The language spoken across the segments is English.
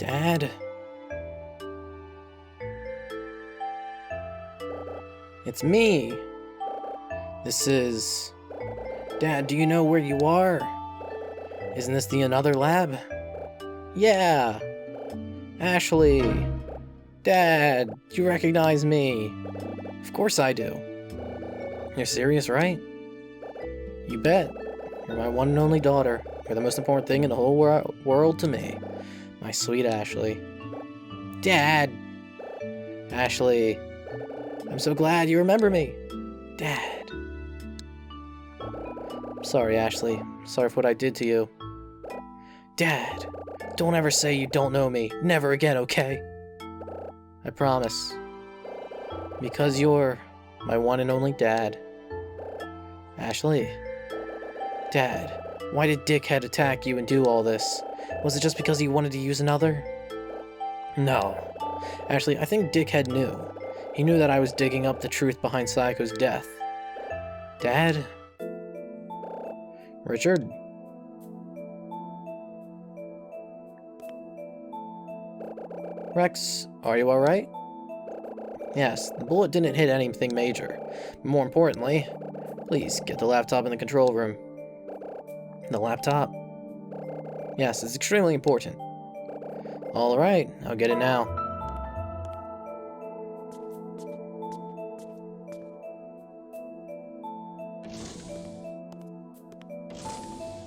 Dad? It's me! This is... Dad, do you know where you are? Isn't this the another lab? Yeah! Ashley! Dad, do you recognize me? Of course I do. You're serious, right? You bet. You're my one and only daughter. You're the most important thing in the whole world to me. My sweet Ashley. Dad! Ashley. I'm so glad you remember me. Dad. I'm sorry, Ashley. Sorry for what I did to you. Dad, don't ever say you don't know me. Never again, okay? I promise. Because you're my one and only dad. Ashley. Dad, why did Dickhead attack you and do all this? Was it just because he wanted to use another? No. Actually, I think Dickhead knew. He knew that I was digging up the truth behind Sayako's death. Dad? Richard? Rex, are you alright? Yes, the bullet didn't hit anything major. But more importantly, please get the laptop in the control room. The laptop? Yes, it's extremely important. Alright, I'll get it now.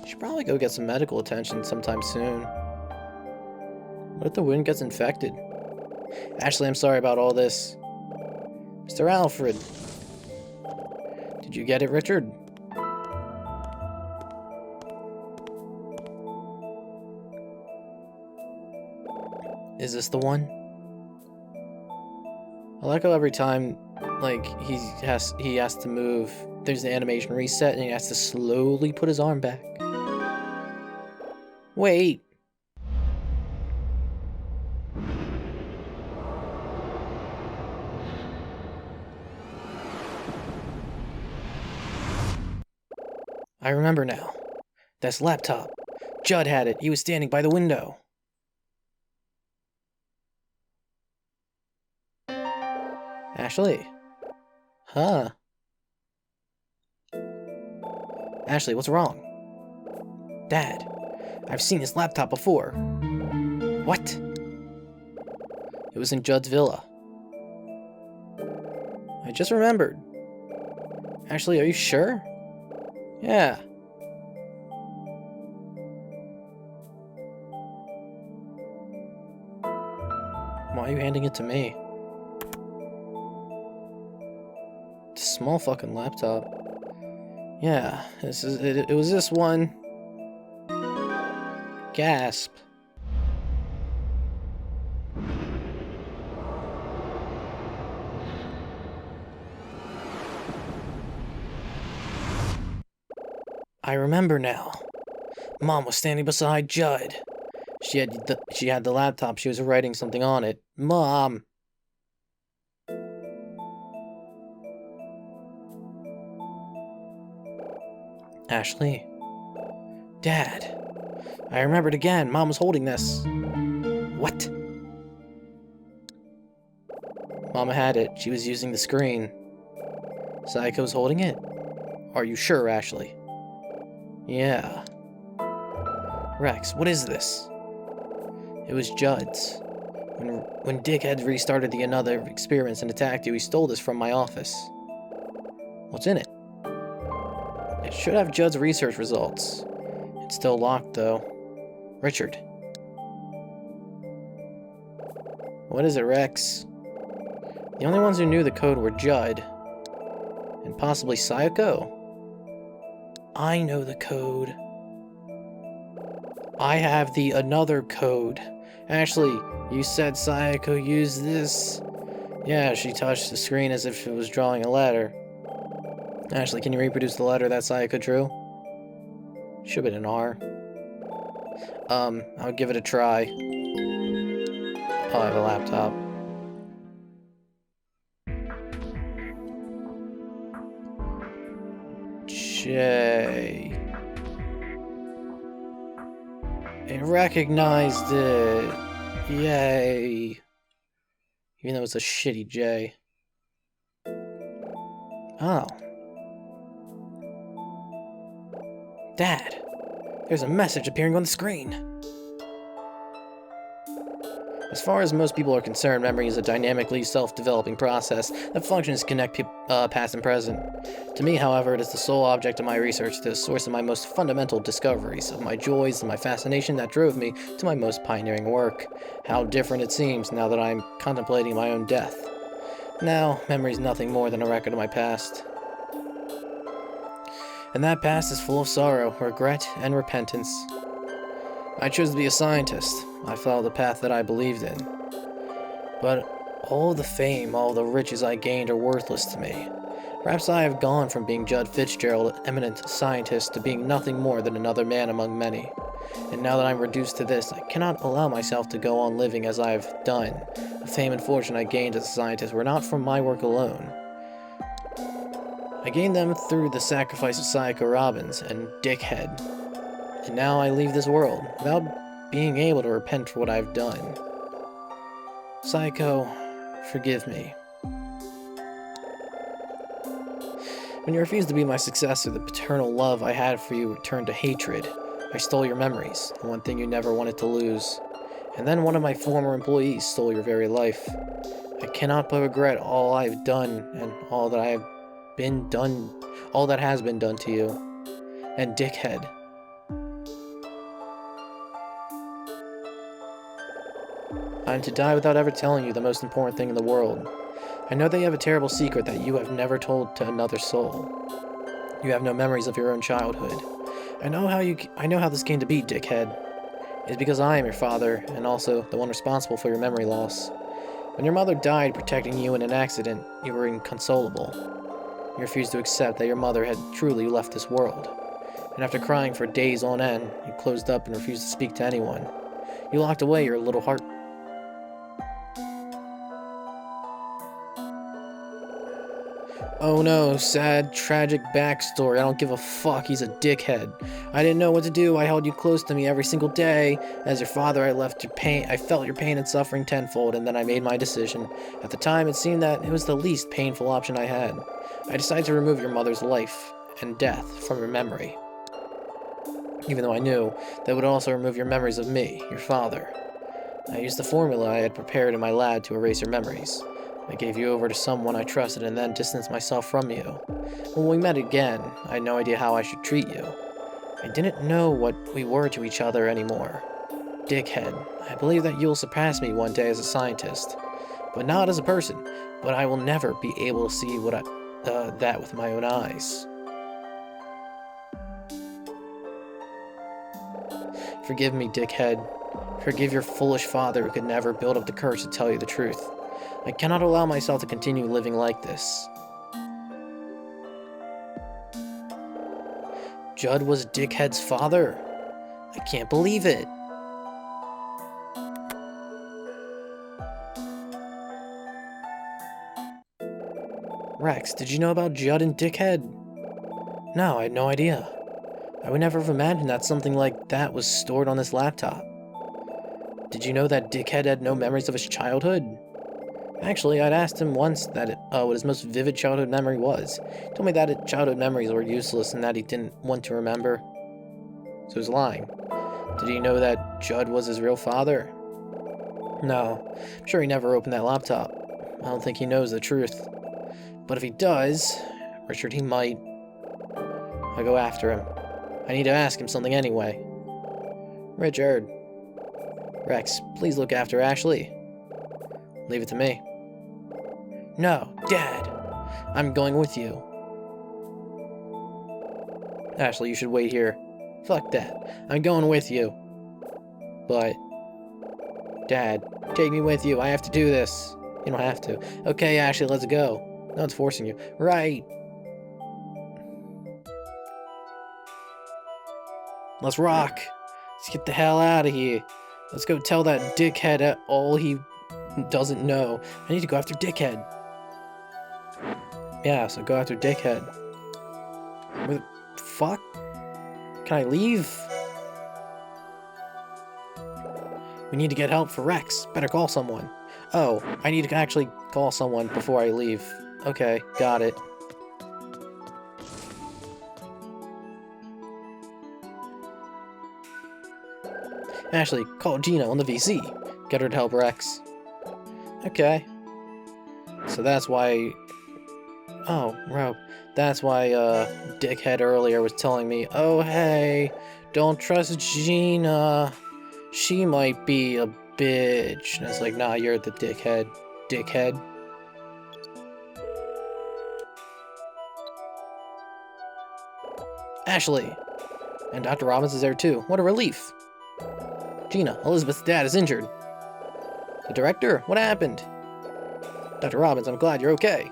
Should probably go get some medical attention sometime soon. What if the wound gets infected? Ashley, I'm sorry about all this. Mr. Alfred. Did you get it, Richard? Is this the one? I like how every time, like, he has to move, there's the animation reset and he has to slowly put his arm back. Wait. I remember now. That's laptop. Judd had it. He was standing by the window. Ashley? Huh? Ashley, what's wrong? Dad, I've seen this laptop before. What? It was in Judd's villa. I just remembered. Ashley, are you sure? Yeah. Why are you handing it to me? It's a small fucking laptop. Yeah, it was this one. Gasp. I remember now. Mom was standing beside Judd. She had the laptop. She was writing something on it. Mom. Ashley. Dad. I remembered again. Mom was holding this. What? Mama had it. She was using the screen. Sayako was holding it? Are you sure, Ashley? Yeah. Rex, what is this? It was Judd's. When Dick had restarted the another experiments and attacked you, he stole this from my office. What's in it? It should have Judd's research results. It's still locked, though. Richard. What is it, Rex? The only ones who knew the code were Judd. And possibly Sayako. I know the code. I have the another code. Ashley, you said Sayako used this. Yeah, she touched the screen as if it was drawing a letter. Ashley, can you reproduce the letter that Sayako drew? Should have been an R. I'll give it a try. I'll have a laptop. J. It recognized it. Yay. Even though it's a shitty J. Oh. Dad, there's a message appearing on the screen. As far as most people are concerned, memory is a dynamically self-developing process that functions to connect past and present. To me, however, it is the sole object of my research, the source of my most fundamental discoveries, of my joys and my fascination that drove me to my most pioneering work. How different it seems now that I am contemplating my own death. Now, memory is nothing more than a record of my past. And that past is full of sorrow, regret, and repentance. I chose to be a scientist. I followed the path that I believed in. But all the fame, all the riches I gained are worthless to me. Perhaps I have gone from being Judd Fitzgerald, eminent scientist, to being nothing more than another man among many. And now that I'm reduced to this, I cannot allow myself to go on living as I have done. The fame and fortune I gained as a scientist were not from my work alone. I gained them through the sacrifice of Psycho Robbins and Dickhead. And now I leave this world, without being able to repent for what I've done. Psycho, forgive me. When you refused to be my successor, the paternal love I had for you turned to hatred. I stole your memories, the one thing you never wanted to lose. And then one of my former employees stole your very life. I cannot but regret all I've done and all that has been done to you. And Dickhead. I'm to die without ever telling you the most important thing in the world. I know that you have a terrible secret that you have never told to another soul. You have no memories of your own childhood. I know how this came to be, Dickhead. It's because I am your father, and also the one responsible for your memory loss. When your mother died protecting you in an accident, you were inconsolable. You refused to accept that your mother had truly left this world. And after crying for days on end, you closed up and refused to speak to anyone. You locked away your little heart. Oh no, sad, tragic backstory. I don't give a fuck, he's a dickhead. I didn't know what to do. I held you close to me every single day. As your father, I felt your pain and suffering tenfold, and then I made my decision. At the time, it seemed that it was the least painful option I had. I decided to remove your mother's life and death from your memory. Even though I knew that would also remove your memories of me, your father. I used the formula I had prepared in my lab to erase your memories. I gave you over to someone I trusted and then distanced myself from you. When we met again, I had no idea how I should treat you. I didn't know what we were to each other anymore. Dickhead, I believe that you'll surpass me one day as a scientist. But not as a person. But I will never be able to see that with my own eyes. Forgive me, Dickhead. Forgive your foolish father who could never build up the courage to tell you the truth. I cannot allow myself to continue living like this. Judd was Dickhead's father. I can't believe it. Rex, did you know about Judd and Dickhead? No, I had no idea. I would never have imagined that something like that was stored on this laptop. Did you know that Dickhead had no memories of his childhood? Actually, I'd asked him once what his most vivid childhood memory was. He told me that his childhood memories were useless and that he didn't want to remember. So he was lying. Did he know that Judd was his real father? No, I'm sure he never opened that laptop. I don't think he knows the truth. But if he does, Richard, he might. I'll go after him. I need to ask him something anyway. Richard. Rex, please look after Ashley. Leave it to me. No, Dad. I'm going with you. Ashley, you should wait here. Fuck that. I'm going with you. But... Dad, take me with you. I have to do this. You don't have to. Okay, Ashley, let's go. No one's forcing you. Right. Let's rock. Let's get the hell out of here. Let's go tell that dickhead all he doesn't know. I need to go after Dickhead. Yeah, so go after Dickhead. Where the fuck? Can I leave? We need to get help for Rex. Better call someone. Oh, I need to actually call someone before I leave. Okay, got it. Ashley, call Gina on the VC. Get her to help Rex. Okay. So that's why... Oh, Rope. That's why, Dickhead earlier was telling me, oh, hey, don't trust Gina. She might be a bitch. And it's like, nah, you're the dickhead. Dickhead. Ashley. And Dr. Robbins is there too. What a relief. Gina, Elizabeth's dad is injured. The director? What happened? Dr. Robbins, I'm glad you're okay.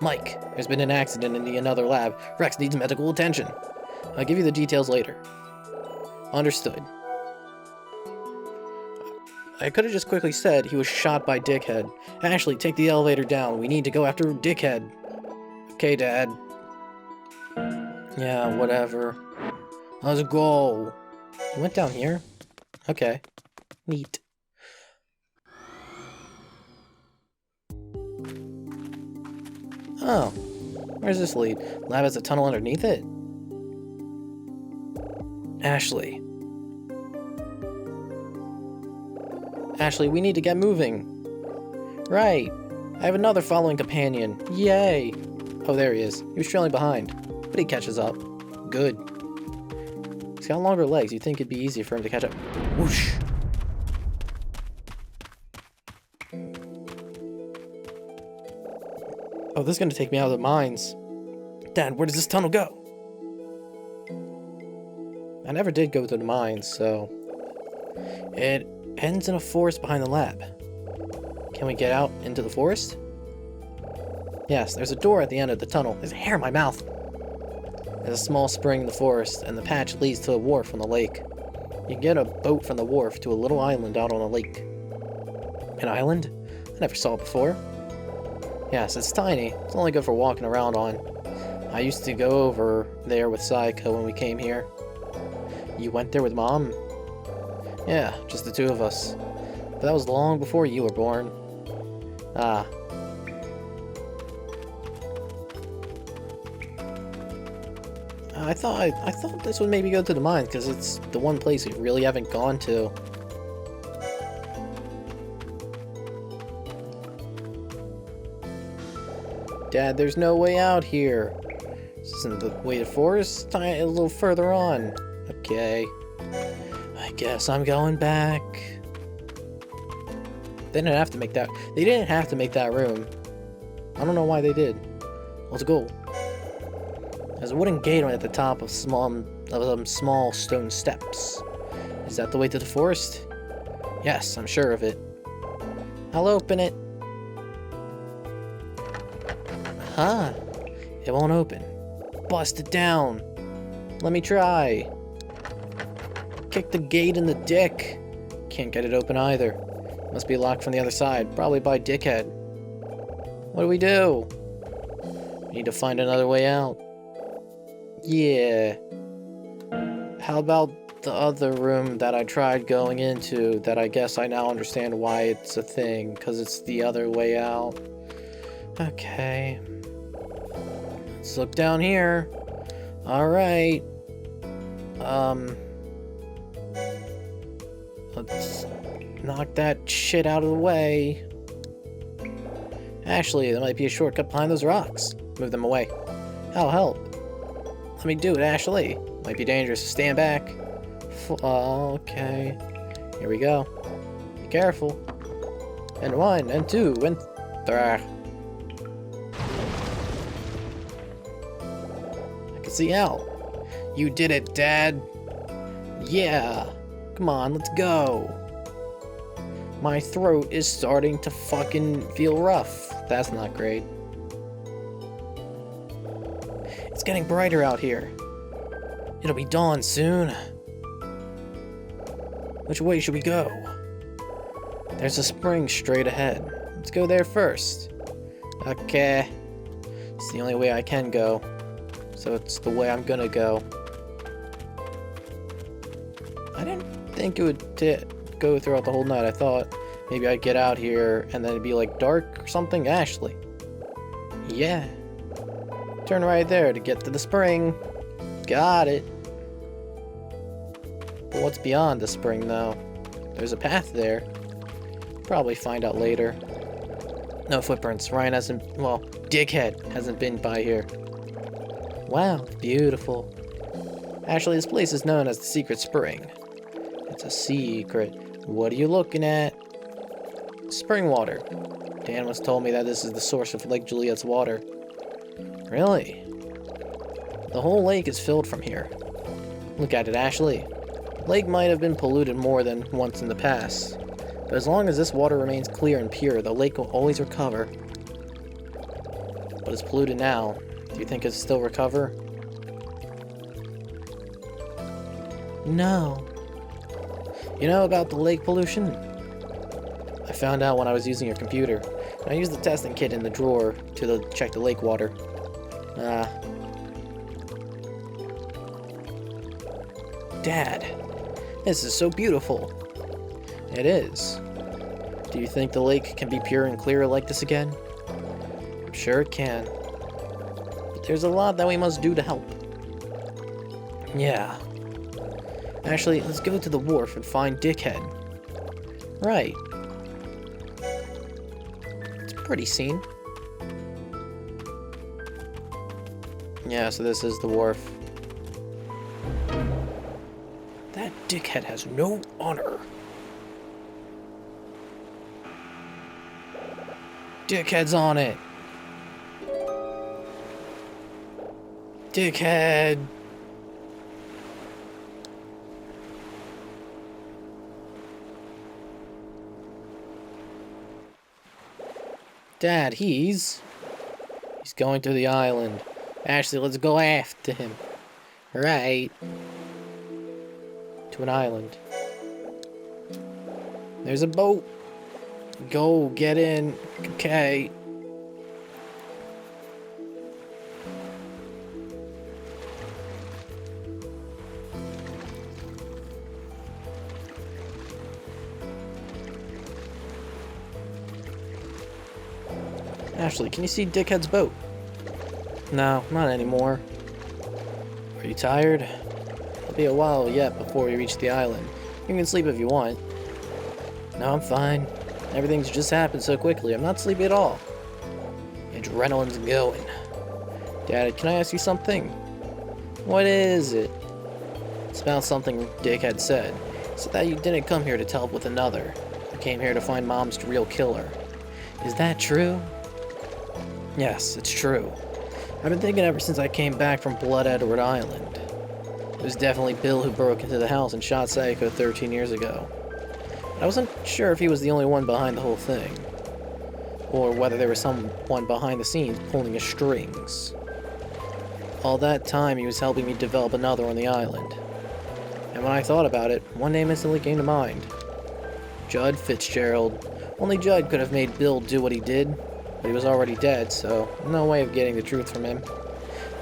Mike, there's been an accident in the another lab. Rex needs medical attention. I'll give you the details later. Understood. I could have just quickly said he was shot by Dickhead. Ashley, take the elevator down. We need to go after Dickhead. Okay, Dad. Yeah, whatever. Let's go. You went down here? Okay. Neat. Oh. Where's this lead? Lab has a tunnel underneath it? Ashley. Ashley, we need to get moving. Right. I have another following companion. Yay. Oh, there he is. He was trailing behind. But he catches up. Good. He's got longer legs. You'd think it'd be easier for him to catch up. Whoosh. Oh, this is going to take me out of the mines. Dad, where does this tunnel go? I never did go to the mines, so... It ends in a forest behind the lab. Can we get out into the forest? Yes, there's a door at the end of the tunnel. There's a hair in my mouth. There's a small spring in the forest, and the patch leads to a wharf on the lake. You can get a boat from the wharf to a little island out on the lake. An island? I never saw it before. Yes, it's tiny. It's only good for walking around on. I used to go over there with Saiko when we came here. You went there with Mom? Yeah, just the two of us. But that was long before you were born. Ah. I thought this would maybe go to the mines, because it's the one place we really haven't gone to. Dad, there's no way out here. This isn't the way to forest. A little further on. Okay. I guess I'm going back. They didn't have to make that. They didn't have to make that room. I don't know why they did. Let's go. There's a wooden gate at the top of some small stone steps. Is that the way to the forest? Yes, I'm sure of it. I'll open it. Huh? It won't open. Bust it down. Let me try. Kick the gate in the dick. Can't get it open either. Must be locked from the other side, probably by Dickhead. What do we do? We need to find another way out. Yeah. How about the other room that I tried going into that I guess I now understand why it's a thing, because it's the other way out. Okay. Let's look down here. Alright. Let's knock that shit out of the way. Actually, there might be a shortcut behind those rocks. Move them away. I'll help. Let me do it, Ashley. Might be dangerous, so stand back. Okay. Here we go. Be careful. And 1, and 2, and 3. I can see out. You did it, Dad. Yeah. Come on, let's go. My throat is starting to fucking feel rough. That's not great. It's getting brighter out here. It'll be dawn soon. Which way should we go? There's a spring straight ahead. Let's go there first. Okay. It's the only way I can go. So it's the way I'm gonna go. I didn't think it would go throughout the whole night. I thought maybe I'd get out here and then it'd be like dark or something. Ashley. Yeah. Turn right there to get to the spring. Got it. But what's beyond the spring, though? There's a path there. Probably find out later. No footprints. Ryan hasn't... Well, Dickhead hasn't been by here. Wow, beautiful. Actually, this place is known as the Secret Spring. It's a secret. What are you looking at? Spring water. Dan once told me that this is the source of Lake Juliet's water. Really? The whole lake is filled from here. Look at it, Ashley. The lake might have been polluted more than once in the past. But as long as this water remains clear and pure, the lake will always recover. But it's polluted now. Do you think it'll still recover? No. You know about the lake pollution? I found out when I was using your computer. I used the testing kit in the drawer to check the lake water. Dad, this is so beautiful. It is. Do you think the lake can be pure and clear like this again? I'm sure it can. But there's a lot that we must do to help. Yeah. Actually, let's go to the wharf and find Dickhead. Right. It's a pretty scene. Yeah, so this is the wharf. That Dickhead has no honor. Dickhead's on it. Dickhead. Dad, he's going to the island. Ashley, let's go after him. Right. To an island. There's a boat. Go, get in. Okay. Ashley, can you see Dickhead's boat? No, not anymore. Are you tired? It'll be a while yet before we reach the island. You can sleep if you want. No, I'm fine. Everything's just happened so quickly. I'm not sleepy at all. Adrenaline's going. Dad, can I ask you something? What is it? It's about something Dickhead said. He said that you didn't come here to help with another. You came here to find Mom's real killer. Is that true? Yes, it's true. I've been thinking ever since I came back from Blood Edward Island. It was definitely Bill who broke into the house and shot Sayako 13 years ago. I wasn't sure if he was the only one behind the whole thing, or whether there was someone behind the scenes pulling his strings. All that time he was helping me develop another on the island. And when I thought about it, one name instantly came to mind. Judd Fitzgerald. Only Judd could have made Bill do what he did, but he was already dead, so no way of getting the truth from him.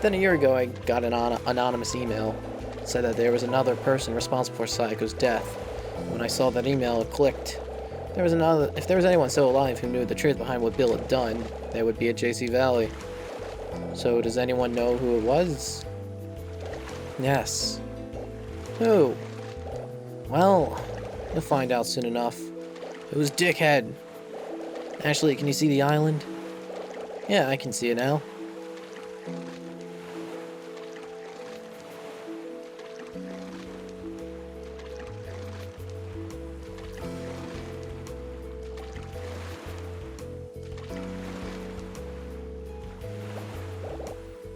Then a year ago I got an anonymous email. It said that there was another person responsible for Sayako's death. When I saw that email, it clicked. If there was anyone still alive who knew the truth behind what Bill had done, they would be at JC Valley. So does anyone know who it was? Yes. Who? Well, you'll find out soon enough. It was Dickhead. Ashley, can you see the island? Yeah, I can see it now.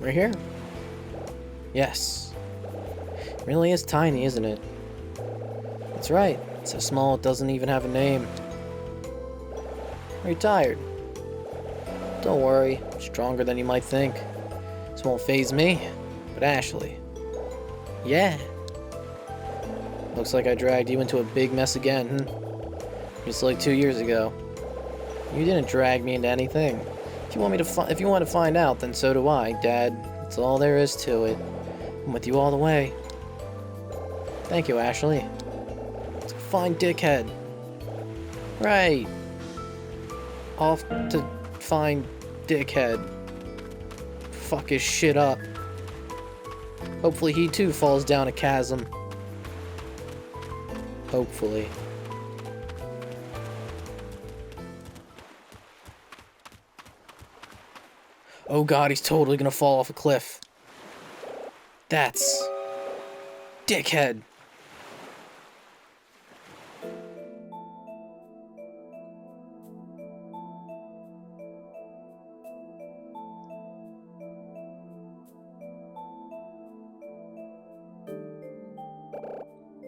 We're here. Yes. It really is tiny, isn't it? That's right. It's so small it doesn't even have a name. Are you tired? Don't worry. I'm stronger than you might think. This won't faze me. But Ashley. Yeah. Looks like I dragged you into a big mess again, Just like 2 years ago. You didn't drag me into anything. If you want to find out, then so do I, Dad. That's all there is to it. I'm with you all the way. Thank you, Ashley. Let's find Dickhead. Right. Off to find Dickhead. Fuck his shit up. Hopefully he too falls down a chasm. Hopefully. Oh god, he's totally gonna fall off a cliff. That's... Dickhead.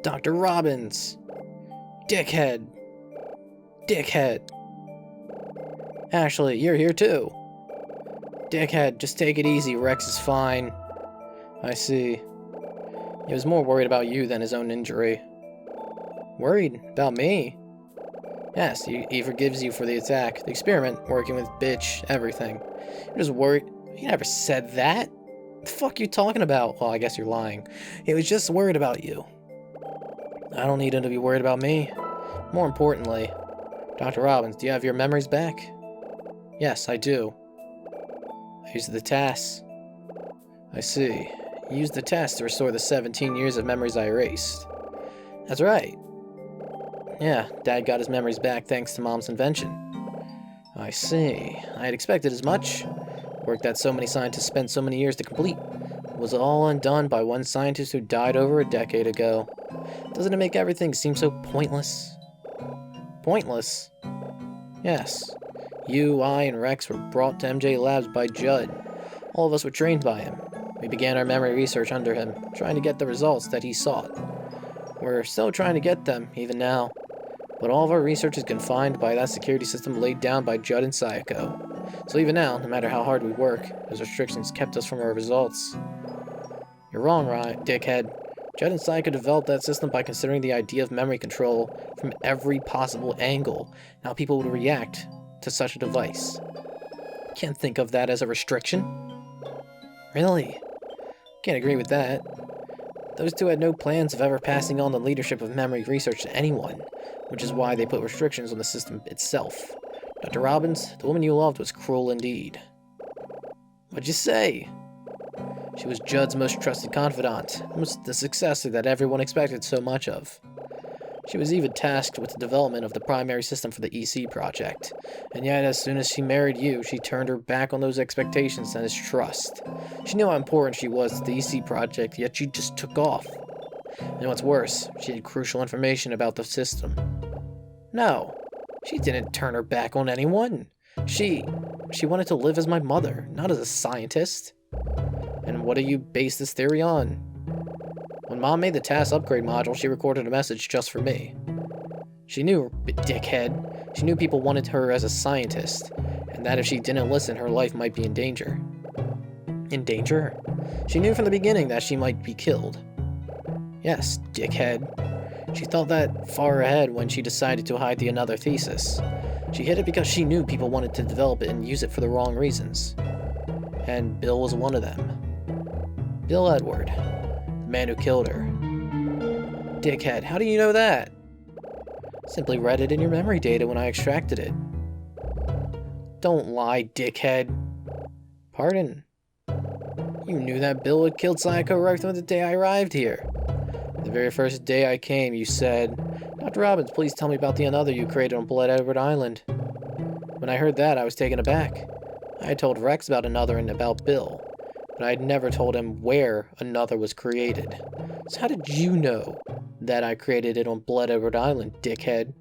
Dr. Robbins. Dickhead. Dickhead. Ashley, you're here too. Dickhead, just take it easy. Rex is fine. I see. He was more worried about you than his own injury. Worried? About me? Yes, he forgives you for the attack, the experiment, working with bitch, everything. You're just worried. He never said that. What the fuck are you talking about? Well, I guess you're lying. He was just worried about you. I don't need him to be worried about me. More importantly, Dr. Robbins, do you have your memories back? Yes, I do. I used the TAS. I see. You used the TAS to restore the 17 years of memories I erased. That's right. Yeah, Dad got his memories back thanks to Mom's invention. I see. I had expected as much. Work that so many scientists spent so many years to complete was all undone by one scientist who died over a decade ago. Doesn't it make everything seem so pointless? Pointless? Yes. You, I, and Rex were brought to MJ Labs by Judd. All of us were trained by him. We began our memory research under him, trying to get the results that he sought. We're still trying to get them, even now. But all of our research is confined by that security system laid down by Judd and Sayako. So even now, no matter how hard we work, those restrictions kept us from our results. You're wrong, dickhead. Judd and Sayako developed that system by considering the idea of memory control from every possible angle, and how people would react to such a device. Can't think of that as a restriction. Really? Can't agree with that. Those two had no plans of ever passing on the leadership of memory research to anyone, which is why they put restrictions on the system itself. Dr. Robbins, the woman you loved was cruel indeed. What'd you say? She was Judd's most trusted confidant, was the successor that everyone expected so much of. She was even tasked with the development of the primary system for the EC project, and yet as soon as she married you, she turned her back on those expectations and his trust. She knew how important she was to the EC project, yet she just took off. And what's worse, she had crucial information about the system. No, she didn't turn her back on anyone. She wanted to live as my mother, not as a scientist. And what do you base this theory on? When Mom made the TAS upgrade module, she recorded a message just for me. She knew, dickhead, she knew people wanted her as a scientist, and that if she didn't listen, her life might be in danger. In danger? She knew from the beginning that she might be killed. Yes, dickhead. She thought that far ahead when she decided to hide the another thesis. She hid it because she knew people wanted to develop it and use it for the wrong reasons. And Bill was one of them. Bill Edward, the man who killed her. Dickhead, how do you know that? Simply read it in your memory data when I extracted it. Don't lie, dickhead. Pardon? You knew that Bill had killed Sayako right from the day I arrived here. The very first day I came, you said, Dr. Robbins, please tell me about the another you created on Blood Edward Island. When I heard that, I was taken aback. I had told Rex about another and about Bill, but I had never told him where another was created. So how did you know that I created it on Blood Edward Island, dickhead?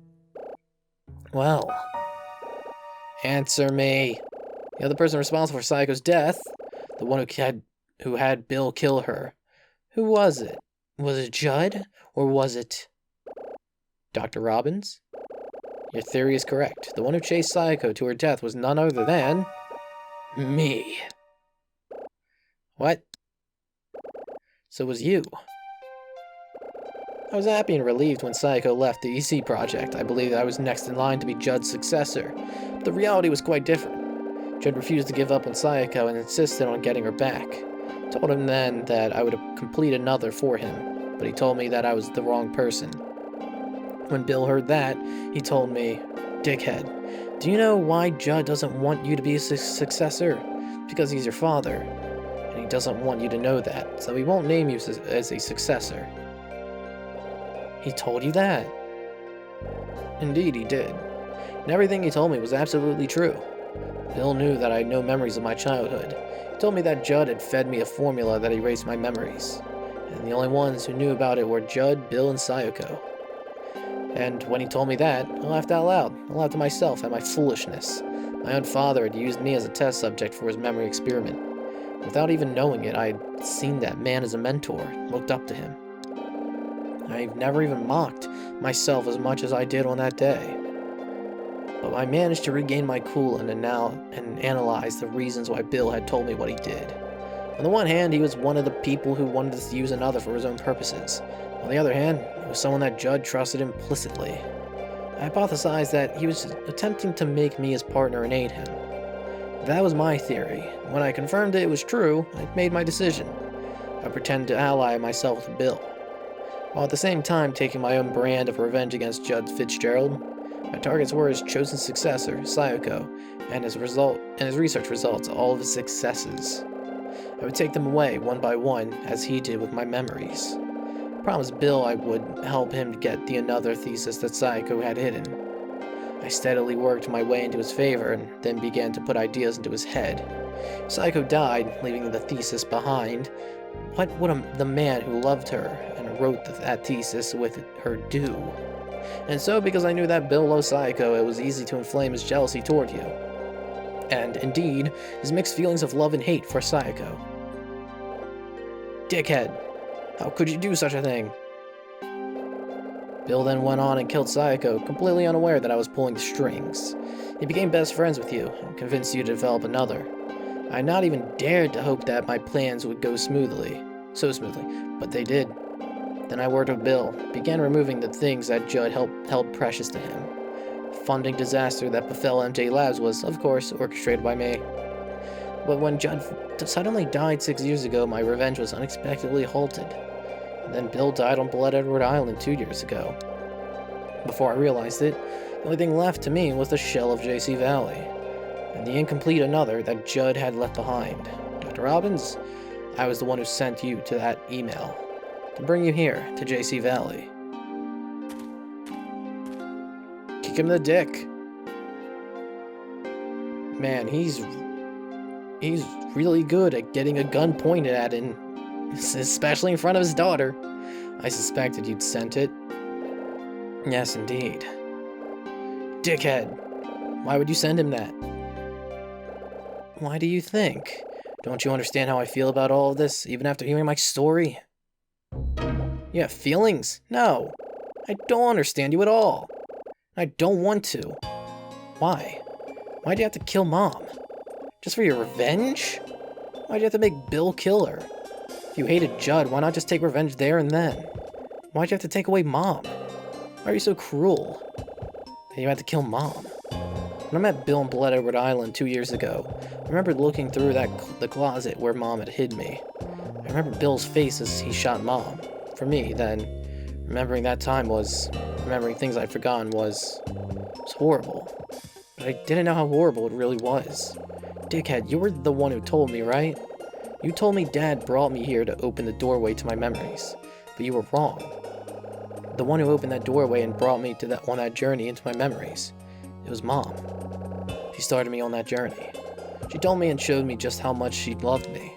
Well, answer me. The other person responsible for Sayako's death, the one who had Bill kill her. Who was it? Was it Judd, or was it Dr. Robbins? Your theory is correct. The one who chased Sayako to her death was none other than me. What? So it was you. I was happy and relieved when Sayako left the EC project. I believed I was next in line to be Judd's successor. But the reality was quite different. Judd refused to give up on Sayako and insisted on getting her back. I told him then that I would complete another for him, but he told me that I was the wrong person. When Bill heard that, he told me, "Dickhead, do you know why Judd doesn't want you to be his successor? Because he's your father, and he doesn't want you to know that, so he won't name you as a successor." He told you that? Indeed, he did. And everything he told me was absolutely true. Bill knew that I had no memories of my childhood. He told me that Judd had fed me a formula that erased my memories. And the only ones who knew about it were Judd, Bill, and Sayoko. And when he told me that, I laughed out loud. I laughed to myself at my foolishness. My own father had used me as a test subject for his memory experiment. Without even knowing it, I had seen that man as a mentor, looked up to him. I've never even mocked myself as much as I did on that day. But I managed to regain my cool and analyze the reasons why Bill had told me what he did. On the one hand, he was one of the people who wanted to use another for his own purposes. On the other hand, he was someone that Judd trusted implicitly. I hypothesized that he was attempting to make me his partner and aid him. That was my theory. When I confirmed it was true, I made my decision. I pretended to ally myself with Bill, while at the same time taking my own brand of revenge against Judd Fitzgerald. My targets were his chosen successor, Sayoko, and his research results, all of his successes. I would take them away one by one, as he did with my memories. I promised Bill I would help him get the another thesis that Sayoko had hidden. I steadily worked my way into his favor, and then began to put ideas into his head. Sayoko died, leaving the thesis behind. What would the man who loved her and wrote that thesis with her do? And so, because I knew that Bill loved Sayoko, it was easy to inflame his jealousy toward you. And, indeed, his mixed feelings of love and hate for Sayoko. Dickhead! How could you do such a thing? Bill then went on and killed Sayoko, completely unaware that I was pulling the strings. He became best friends with you, and convinced you to develop another. I had not even dared to hope that my plans would go so smoothly, but they did. Then I worked with Bill, began removing the things that Judd held precious to him. The funding disaster that befell MJ Labs was, of course, orchestrated by me. But when Judd suddenly died 6 years ago, my revenge was unexpectedly halted. And then Bill died on Blood Edward Island 2 years ago. Before I realized it, the only thing left to me was the shell of JC Valley, and the incomplete another that Judd had left behind. Dr. Robbins, I was the one who sent you to that email, to bring you here, to JC Valley. Kick him in the dick. Man, he's really good at getting a gun pointed at him, especially in front of his daughter. I suspected you'd sent it. Yes, indeed. Dickhead! Why would you send him that? Why do you think? Don't you understand how I feel about all of this, even after hearing my story? You have feelings? No. I don't understand you at all. I don't want to. Why? Why'd you have to kill Mom? Just for your revenge? Why'd you have to make Bill kill her? If you hated Judd, why not just take revenge there and then? Why'd you have to take away Mom? Why are you so cruel? That you had to kill Mom. When I met Bill on Blood Edward Island 2 years ago, I remember looking through the closet where Mom had hid me. I remember Bill's face as he shot Mom. For me, then, remembering that time remembering things I'd forgotten was horrible. But I didn't know how horrible it really was. Dickhead, you were the one who told me, right? You told me Dad brought me here to open the doorway to my memories, but you were wrong. The one who opened that doorway and brought me on that journey into my memories, it was Mom. She started me on that journey. She told me and showed me just how much she loved me.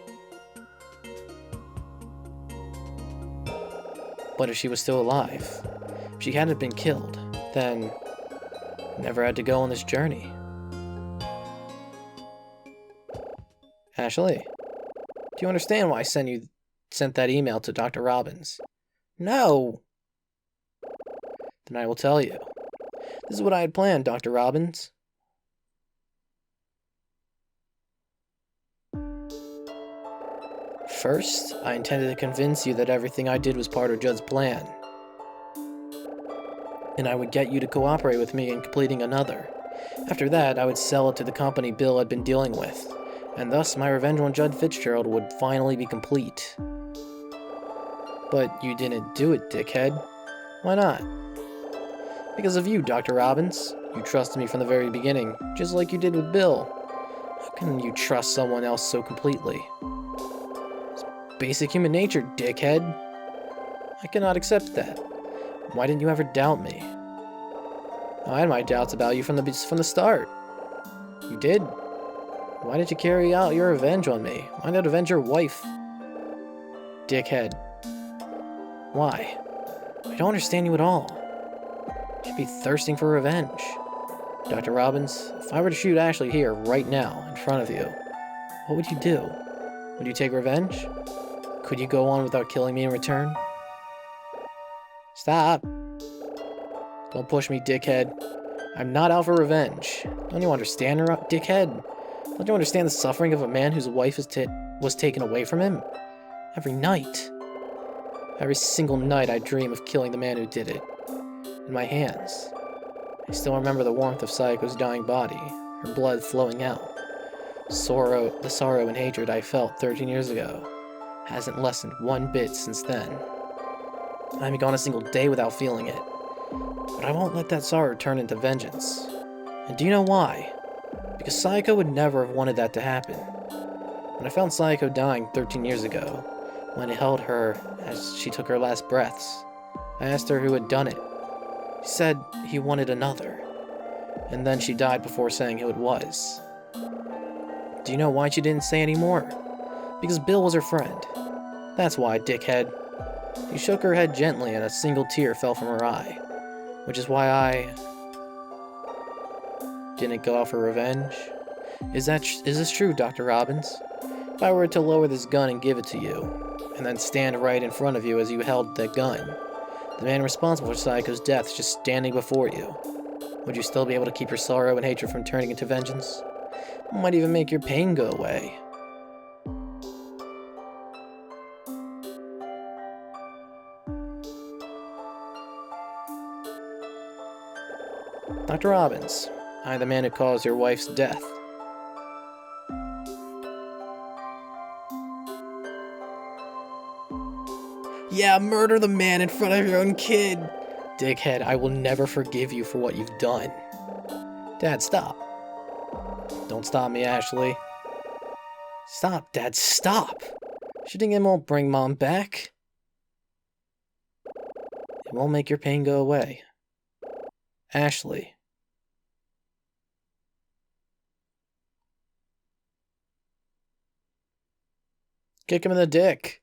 But if she was still alive, if she hadn't been killed, then I never had to go on this journey. Ashley, do you understand why I sent that email to Dr. Robbins? No! Then I will tell you. This is what I had planned, Dr. Robbins. First, I intended to convince you that everything I did was part of Judd's plan. And I would get you to cooperate with me in completing another. After that, I would sell it to the company Bill had been dealing with, and thus my revenge on Judd Fitzgerald would finally be complete. But you didn't do it, dickhead. Why not? Because of you, Dr. Robbins. You trusted me from the very beginning, just like you did with Bill. How can you trust someone else so completely? It's basic human nature, dickhead. I cannot accept that. Why didn't you ever doubt me? I had my doubts about you from the start. You did? Why did you carry out your revenge on me? Why not avenge your wife? Dickhead. Why? I don't understand you at all. You should be thirsting for revenge. Dr. Robbins, if I were to shoot Ashley here, right now, in front of you, what would you do? Would you take revenge? Could you go on without killing me in return? Stop. Don't push me, dickhead. I'm not out for revenge. Don't you understand, dickhead? Don't you understand the suffering of a man whose wife was taken away from him? Every night. Every single night I dream of killing the man who did it. In my hands. I still remember the warmth of Sayako's dying body, her blood flowing out. The sorrow and hatred I felt 13 years ago hasn't lessened one bit since then. I haven't gone a single day without feeling it. But I won't let that sorrow turn into vengeance. And do you know why? Because Sayako would never have wanted that to happen. When I found Sayako dying 13 years ago, when I held her as she took her last breaths, I asked her who had done it. She said he wanted another. And then she died before saying who it was. Do you know why she didn't say any more? Because Bill was her friend. That's why, dickhead. She shook her head gently and a single tear fell from her eye. Which is why I didn't go out for revenge. Is this true, Dr. Robbins? If I were to lower this gun and give it to you, and then stand right in front of you as you held the gun, the man responsible for Sayako's death is just standing before you, would you still be able to keep your sorrow and hatred from turning into vengeance? It might even make your pain go away. Dr. Robbins, I am the man who caused your wife's death. Yeah, murder the man in front of your own kid. Dickhead, I will never forgive you for what you've done. Dad, stop. Don't stop me, Ashley. Stop, Dad, stop. Shooting him won't bring Mom back. It won't make your pain go away. Ashley. Kick him in the dick.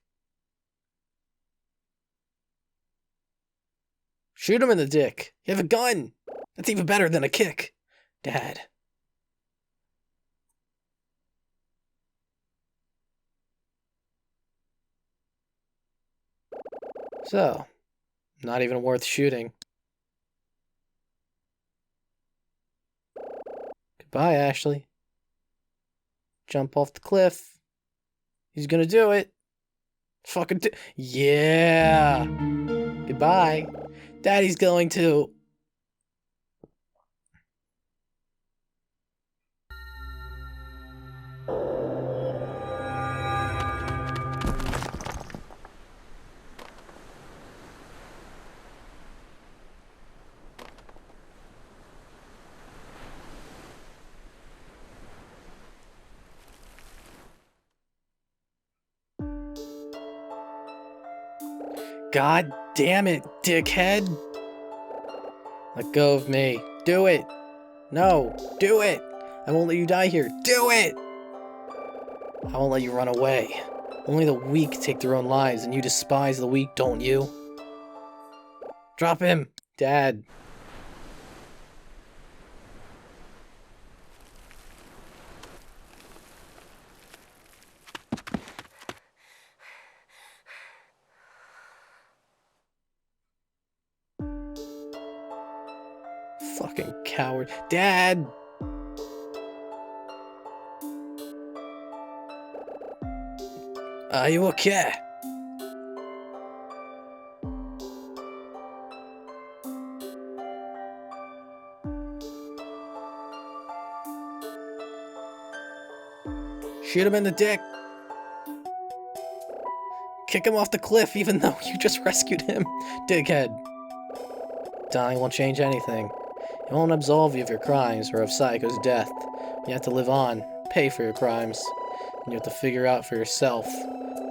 Shoot him in the dick. You have a gun. That's even better than a kick. Dad. So, not even worth shooting. Goodbye, Ashley. Jump off the cliff. He's gonna do it. Fucking yeah. Goodbye. Daddy's going to. God damn it, dickhead. Let go of me. Do it. No, do it. I won't let you die here. Do it. I won't let you run away. Only the weak take their own lives, and you despise the weak, don't you? Drop him, Dad. Fucking coward. Dad! Are you okay? Shoot him in the dick. Kick him off the cliff even though you just rescued him, dickhead. Dying won't change anything. It won't absolve you of your crimes or of Psycho's death. You have to live on, pay for your crimes, and you have to figure out for yourself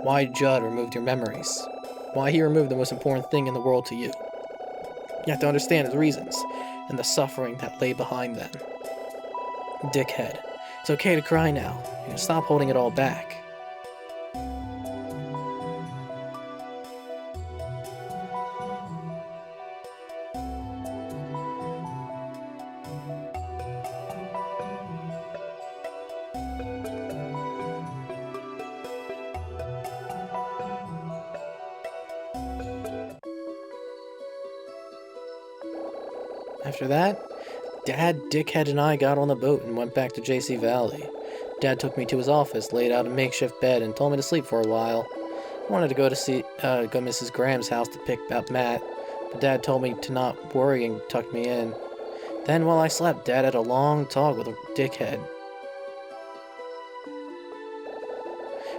why Judd removed your memories. Why he removed the most important thing in the world to you. You have to understand his reasons, and the suffering that lay behind them. Dickhead. It's okay to cry now. You can stop holding it all back. After that, Dad, Dickhead, and I got on the boat and went back to JC Valley. Dad took me to his office, laid out a makeshift bed, and told me to sleep for a while. I wanted to go Mrs. Graham's house to pick up Matt, but Dad told me to not worry and tucked me in. Then, while I slept, Dad had a long talk with a Dickhead.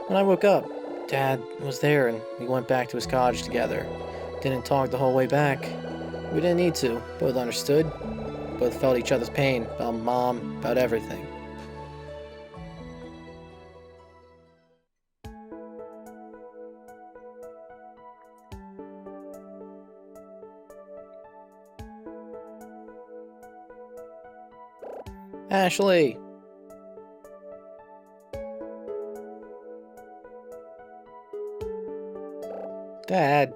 When I woke up, Dad was there, and we went back to his cottage together. Didn't talk the whole way back. We didn't need to. Both understood. Both felt each other's pain. About Mom. About everything. Ashley! Dad.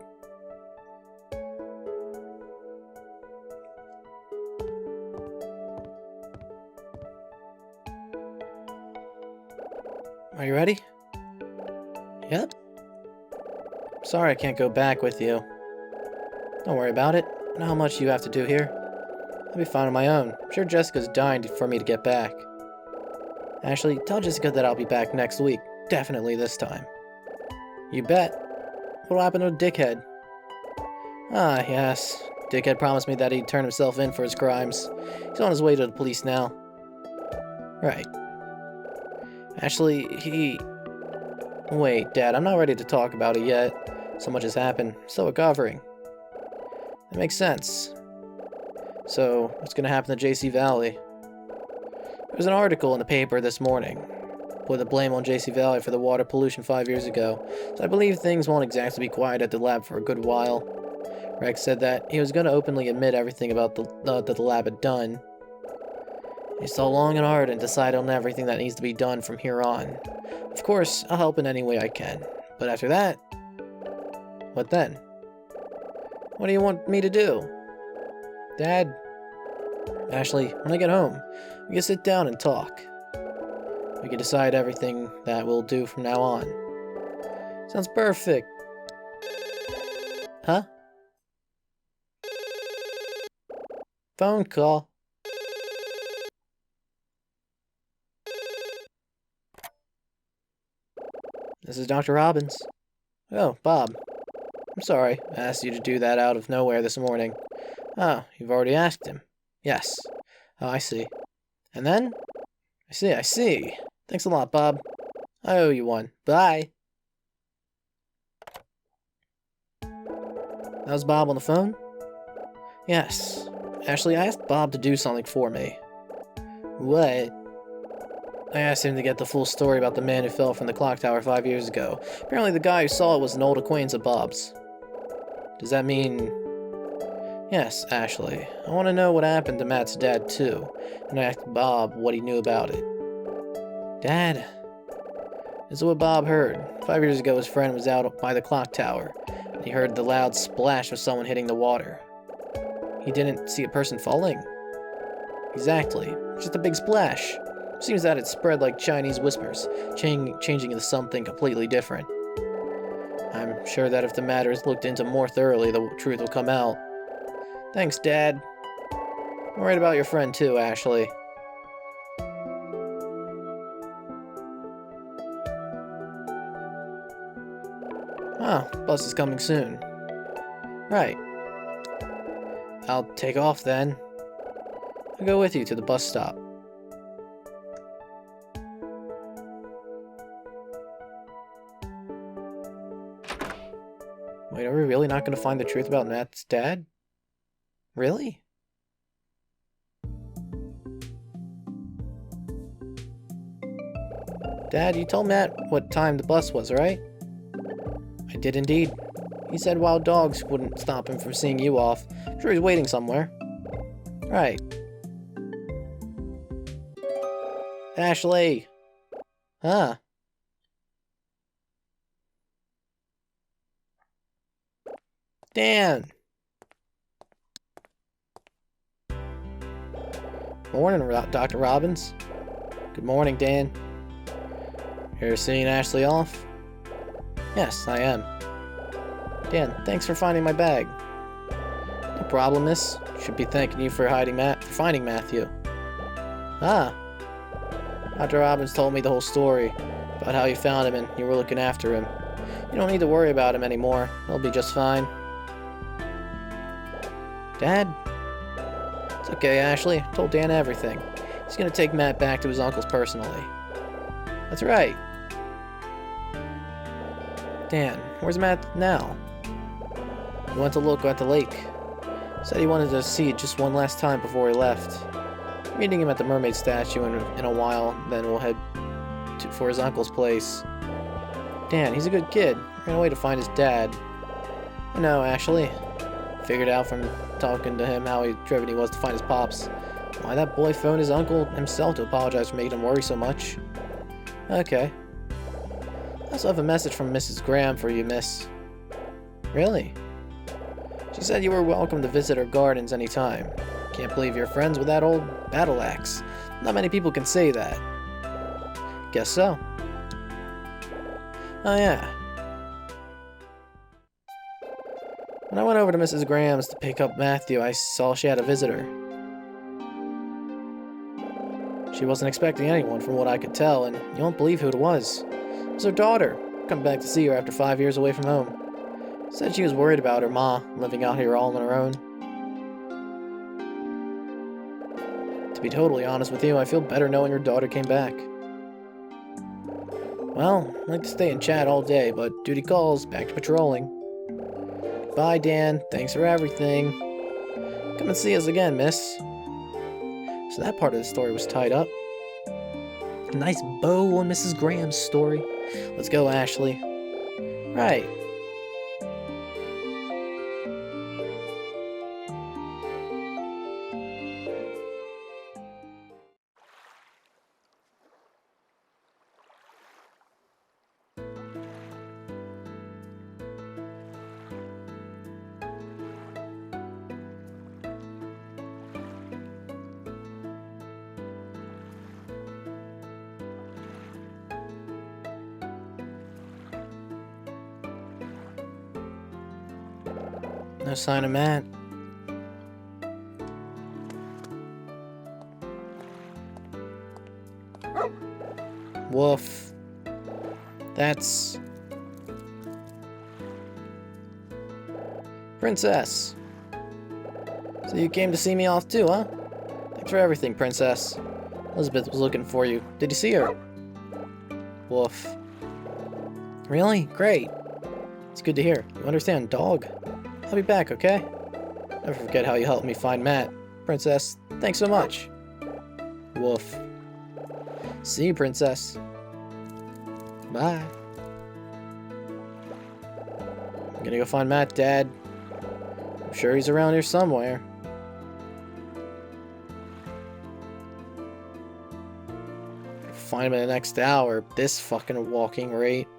Are you ready? Yep. Sorry I can't go back with you. Don't worry about it. I know how much you have to do here. I'll be fine on my own. I'm sure Jessica's dying for me to get back. Ashley, tell Jessica that I'll be back next week. Definitely this time. You bet. What'll happen to Dickhead? Ah, yes. Dickhead promised me that he'd turn himself in for his crimes. He's on his way to the police now. Right. Actually, Wait, Dad, I'm not ready to talk about it yet. So much has happened. Still recovering. That makes sense. So, what's gonna happen to JC Valley? There was an article in the paper this morning. Put the blame on JC Valley for the water pollution 5 years ago, so I believe things won't exactly be quiet at the lab for a good while. Rex said that he was going to openly admit everything about that the lab had done. He saw long and hard and decided on everything that needs to be done from here on. Of course, I'll help in any way I can, but after that... What then? What do you want me to do? Dad? Ashley, when I get home, we can sit down and talk. We can decide everything that we'll do from now on. Sounds perfect. Huh? Phone call. This is Dr. Robbins. Oh, Bob. I'm sorry, I asked you to do that out of nowhere this morning. Oh, you've already asked him. Yes. Oh, I see. And then? I see. Thanks a lot, Bob. I owe you one. Bye. That was Bob on the phone? Yes. Ashley, I asked Bob to do something for me. What? I asked him to get the full story about the man who fell from the clock tower 5 years ago. Apparently the guy who saw it was an old acquaintance of Bob's. Does that mean... Yes, Ashley. I want to know what happened to Matt's dad, too. And I asked Bob what he knew about it. Dad... This is what Bob heard. 5 years ago, his friend was out by the clock tower. And he heard the loud splash of someone hitting the water. He didn't see a person falling. Exactly. Just a big splash. Seems that it spread like Chinese whispers, changing into something completely different. I'm sure that if the matter is looked into more thoroughly, the truth will come out. Thanks, Dad. I'm worried about your friend too, Ashley. Oh, bus is coming soon. Right. I'll take off then. I'll go with you to the bus stop. Wait, are we really not going to find the truth about Matt's dad? Really? Dad, you told Matt what time the bus was, right? I did indeed. He said wild dogs wouldn't stop him from seeing you off. I'm sure he's waiting somewhere. Right. Ashley! Huh? Dan! Morning, Dr. Robbins. Good morning, Dan. You're seeing Ashley off? Yes, I am. Dan, thanks for finding my bag. No problem, miss. Should be thanking you for finding Matthew. Ah. Dr. Robbins told me the whole story about how you found him and you were looking after him. You don't need to worry about him anymore. He'll be just fine. Dad? It's okay, Ashley. I told Dan everything. He's gonna take Matt back to his uncle's personally. That's right. Dan, where's Matt now? He went to look at the lake. Said he wanted to see it just one last time before he left. Meeting him at the mermaid statue in a while, then we'll head for his uncle's place. Dan, he's a good kid. Ran away to find his dad. I know, Ashley. Figured out from talking to him how driven he was to find his pops. Why that boy phoned his uncle himself to apologize for making him worry so much. Okay. I also have a message from Mrs. Graham for you, miss. Really? She said you were welcome to visit her gardens anytime. Can't believe you're friends with that old battle axe. Not many people can say that. Guess so. Oh yeah. When I went over to Mrs. Graham's to pick up Matthew, I saw she had a visitor. She wasn't expecting anyone from what I could tell, and you won't believe who it was. It was her daughter, come back to see her after 5 years away from home. Said she was worried about her ma, living out here all on her own. To be totally honest with you, I feel better knowing her daughter came back. Well, I'd like to stay and chat all day, but duty calls, back to patrolling. Bye, Dan. Thanks for everything. Come and see us again, miss. So that part of the story was tied up. A nice bow on Mrs. Graham's story. Let's go, Ashley. Right. No sign of Matt. Woof. That's... Princess. So you came to see me off too, huh? Thanks for everything, Princess. Elizabeth was looking for you. Did you see her? Woof. Really? Great. It's good to hear. You understand, dog? I'll be back, okay? Never forget how you helped me find Matt. Princess, thanks so much. Woof. See you, Princess. Bye. I'm gonna go find Matt, Dad. I'm sure he's around here somewhere. Find him in the next hour. This fucking walking rate.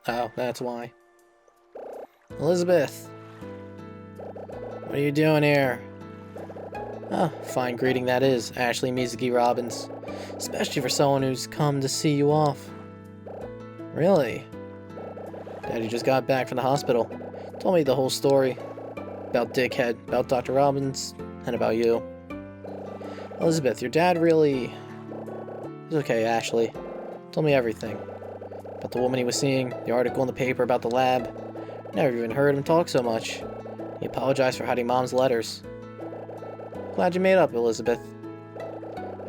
Oh, that's why. Elizabeth. What are you doing here? Ah, fine greeting that is, Ashley Mizuki Robbins. Especially for someone who's come to see you off. Really? Daddy just got back from the hospital. Told me the whole story. About Dickhead, about Dr. Robbins, and about you. Elizabeth, your dad really... It's okay, Ashley. Told me everything. About the woman he was seeing, the article in the paper about the lab. Never even heard him talk so much. He apologized for hiding Mom's letters. Glad you made up, Elizabeth.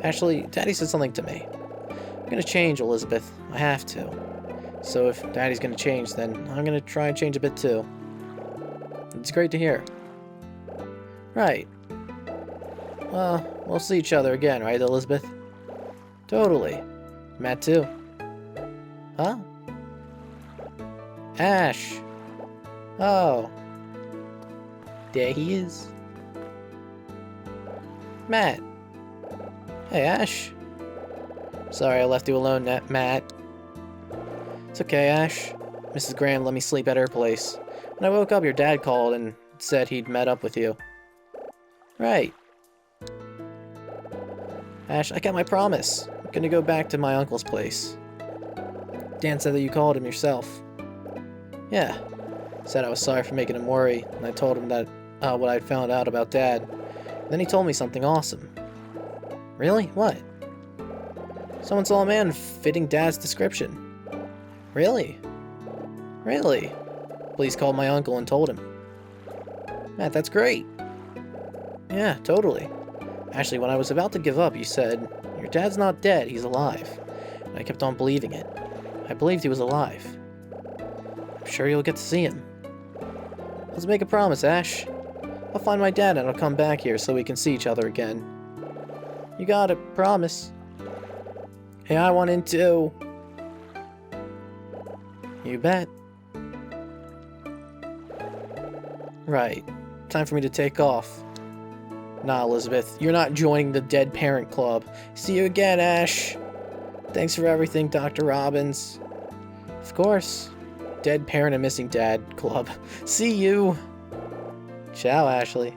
Actually, Daddy said something to me. I'm gonna change, Elizabeth. I have to. So if Daddy's gonna change, then I'm gonna try and change a bit too. It's great to hear. Right. Well, we'll see each other again, right, Elizabeth? Totally. Matt, too. Huh? Ash. Oh. There he is. Matt. Hey, Ash. Sorry I left you alone, Matt. It's okay, Ash. Mrs. Graham let me sleep at her place. When I woke up, your dad called and said he'd met up with you. Right. Ash, I got my promise. I'm gonna go back to my uncle's place. Dan said that you called him yourself. Yeah. Said I was sorry for making him worry, and I told him that what I'd found out about Dad. Then he told me something awesome. Really? What? Someone saw a man fitting Dad's description. Really? Really? Police called my uncle and told him. Matt, that's great. Yeah, totally. Actually, when I was about to give up, you said, your dad's not dead, he's alive. And I kept on believing it. I believed he was alive. I'm sure you'll get to see him. Let's make a promise, Ash. I'll find my dad and I'll come back here so we can see each other again. You got it, promise. Hey, I want in too. You bet. Right. Time for me to take off. Nah, Elizabeth, you're not joining the Dead Parent Club. See you again, Ash. Thanks for everything, Dr. Robbins. Of course. Dead Parent and Missing Dad Club. See you. Ciao, Ashley.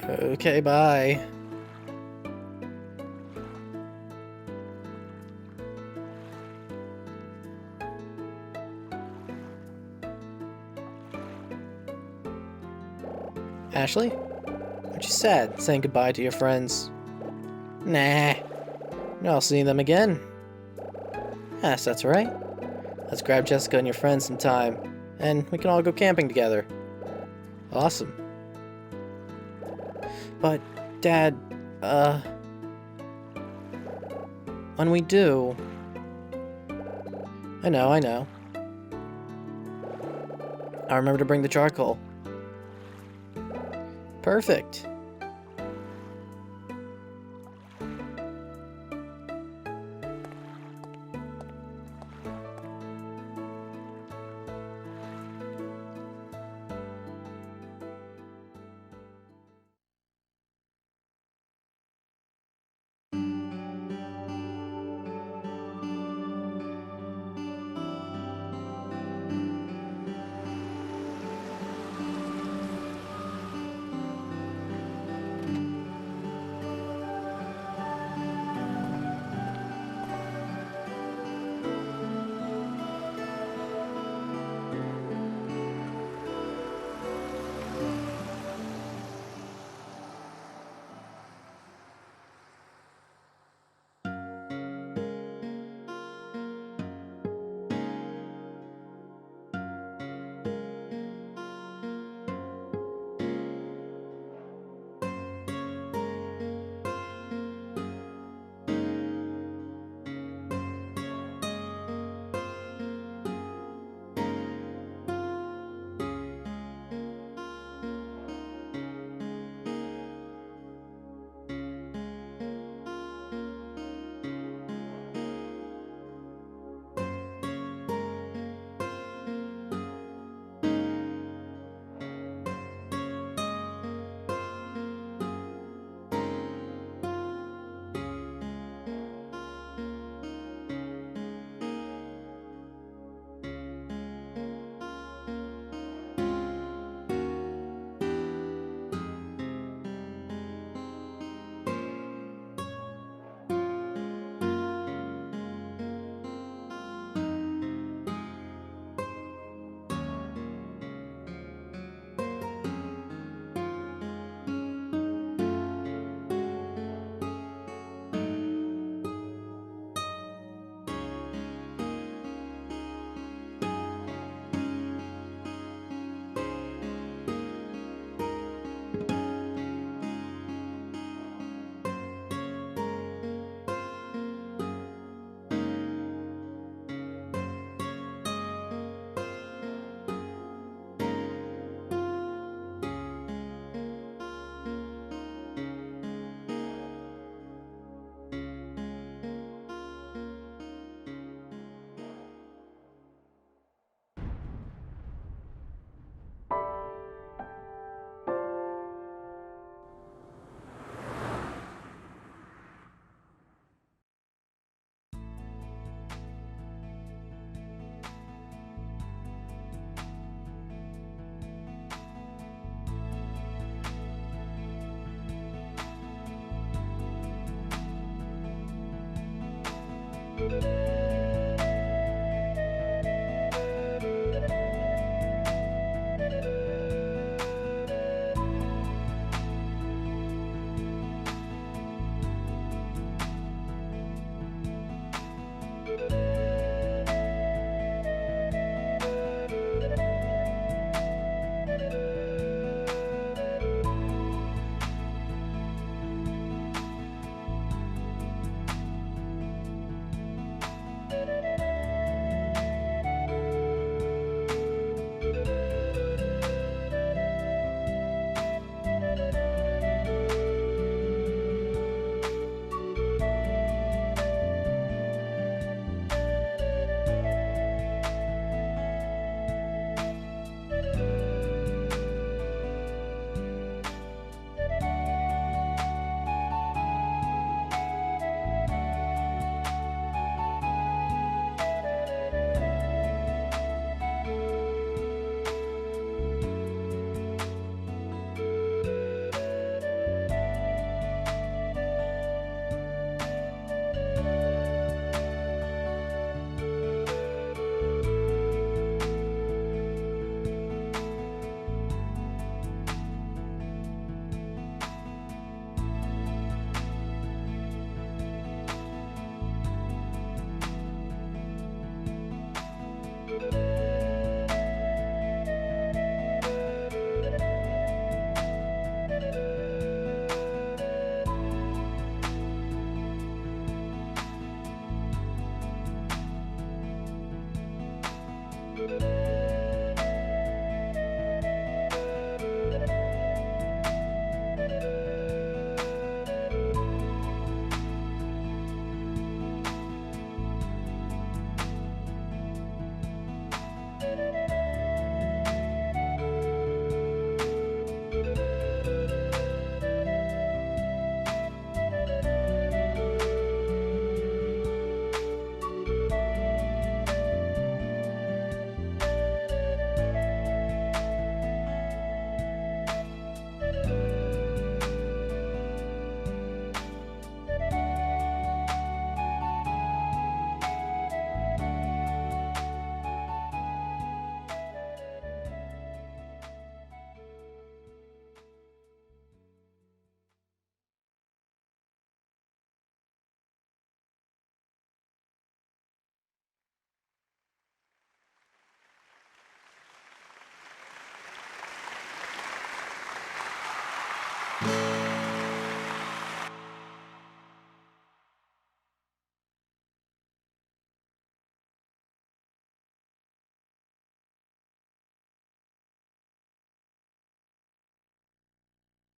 Okay, bye. Ashley? Aren't you sad saying goodbye to your friends? Nah. No, I'll see them again. Yes, that's right. Let's grab Jessica and your friends some time, and we can all go camping together. Awesome. But, Dad, when we do... I know. I'll remember to bring the charcoal. Perfect.